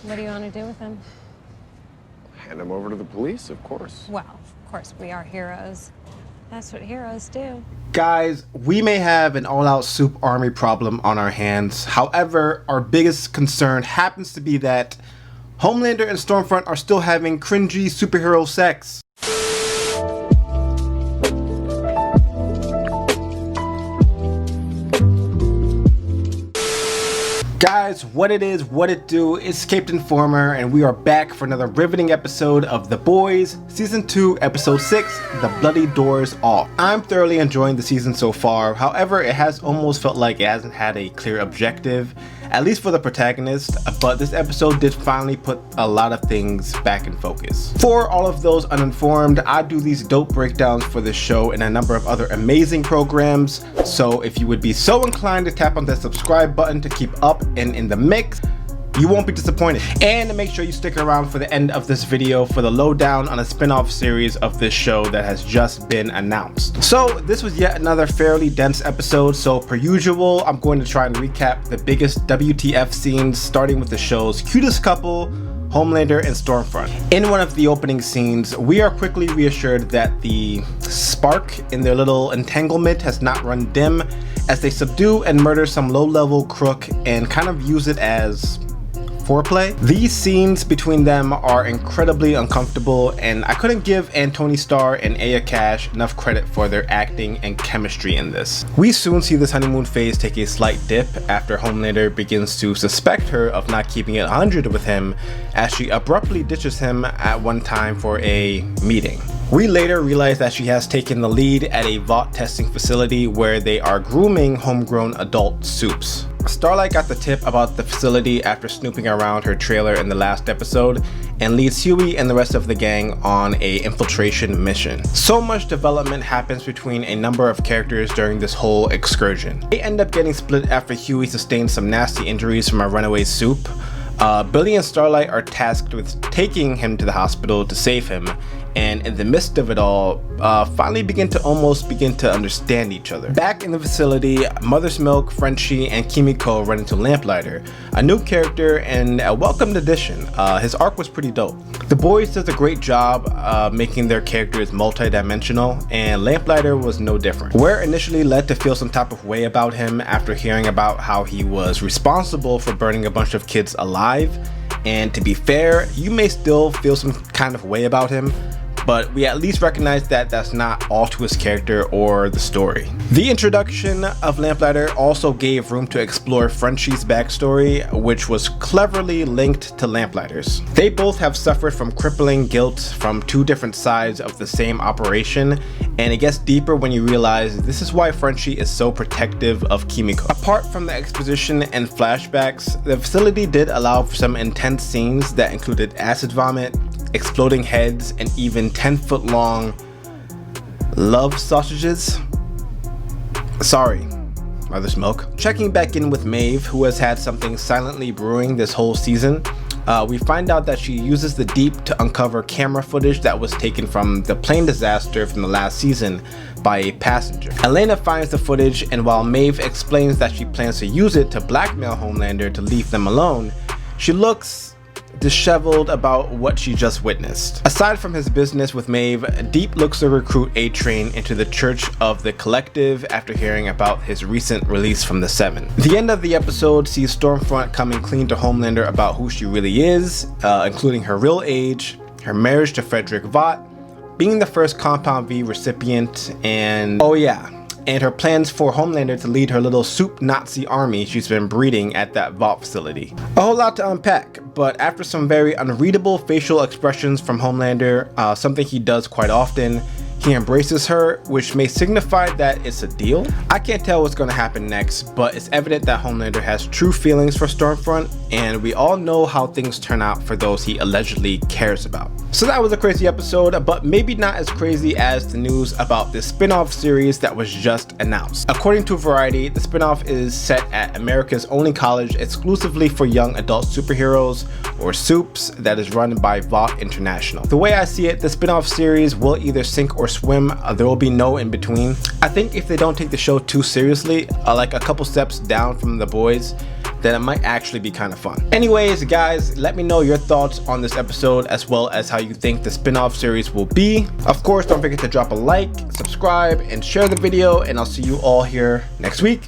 What do you want to do with him? Hand him over to the police, of course. Well, of course, we are heroes. That's what heroes do. Guys, we may have an all-out soup army problem on our hands. However, our biggest concern happens to be that Homelander and Stormfront are still having cringy superhero sex. Guys, what it is, what it do, it's Caped Informer, and we are back for another riveting episode of The Boys, Season 2, Episode 6, The Bloody Doors Off. I'm thoroughly enjoying the season so far, however, it has almost felt like it hasn't had a clear objective, at least for the protagonist, but this episode did finally put a lot of things back in focus. For all of those uninformed, I do these dope breakdowns for this show and a number of other amazing programs, so if you would be so inclined to tap on that subscribe button to keep up and in the mix, you won't be disappointed. And make sure you stick around for the end of this video for the lowdown on a spin-off series of this show that has just been announced. So this was yet another fairly dense episode, so per usual, I'm going to try and recap the biggest WTF scenes, starting with the show's cutest couple, Homelander and Stormfront. In one of the opening scenes, we are quickly reassured that the spark in their little entanglement has not run dim, as they subdue and murder some low-level crook and kind of use it as foreplay. These scenes between them are incredibly uncomfortable, and I couldn't give Antony Starr and Aya Cash enough credit for their acting and chemistry in this. We soon see this honeymoon phase take a slight dip after Homelander begins to suspect her of not keeping it 100 with him, as she abruptly ditches him at one time for a meeting. We later realize that she has taken the lead at a Vought testing facility where they are grooming homegrown adult soups. Starlight got the tip about the facility after snooping around her trailer in the last episode and leads Huey and the rest of the gang on a infiltration mission. So much development happens between a number of characters during this whole excursion. They end up getting split after Huey sustains some nasty injuries from a runaway soup. Billy and Starlight are tasked with taking him to the hospital to save him, and in the midst of it all, finally begin to understand each other. Back in the facility, Mother's Milk, Frenchie, and Kimiko run into Lamplighter, a new character and a welcomed addition. His arc was pretty dope. The Boys does a great job making their characters multi-dimensional, and Lamplighter was no different. We're initially led to feel some type of way about him after hearing about how he was responsible for burning a bunch of kids alive, and to be fair, you may still feel some kind of way about him, but we at least recognize that that's not all to his character or the story. The introduction of Lamplighter also gave room to explore Frenchie's backstory, which was cleverly linked to Lamplighter's. They both have suffered from crippling guilt from two different sides of the same operation, and it gets deeper when you realize this is why Frenchie is so protective of Kimiko. Apart from the exposition and flashbacks, the facility did allow for some intense scenes that included acid vomit, exploding heads, and even 10-foot long love sausages. Sorry, Mother's Milk. Checking back in with Maeve, who has had something silently brewing this whole season, we find out that she uses the Deep to uncover camera footage that was taken from the plane disaster from the last season by a passenger. Elena finds the footage, and while Maeve explains that she plans to use it to blackmail Homelander to leave them alone, she looks disheveled about what she just witnessed. Aside from his business with Maeve, Deep looks to recruit A-Train into the Church of the Collective after hearing about his recent release from the Seven. The end of the episode sees Stormfront coming clean to Homelander about who she really is, including her real age, her marriage to Frederick Vought, being the first Compound V recipient, and and her plans for Homelander to lead her little soup Nazi army she's been breeding at that Vought facility. A whole lot to unpack, but after some very unreadable facial expressions from Homelander, something he does quite often, he embraces her, which may signify that it's a deal. I can't tell what's going to happen next, but it's evident that Homelander has true feelings for Stormfront, and we all know how things turn out for those he allegedly cares about. So that was a crazy episode, but maybe not as crazy as the news about this spin-off series that was just announced. According to Variety, the spin-off is set at America's only college exclusively for young adult superheroes, or Soups, that is run by Vought International. The way I see it, the spin-off series will either sink or swim. There will be no in between. I think if they don't take the show too seriously, like a couple steps down from The Boys, then it might actually be kind of fun. Anyways, guys, let me know your thoughts on this episode as well as how you think the spin-off series will be. Of course, don't forget to drop a like, subscribe, and share the video, and I'll see you all here next week.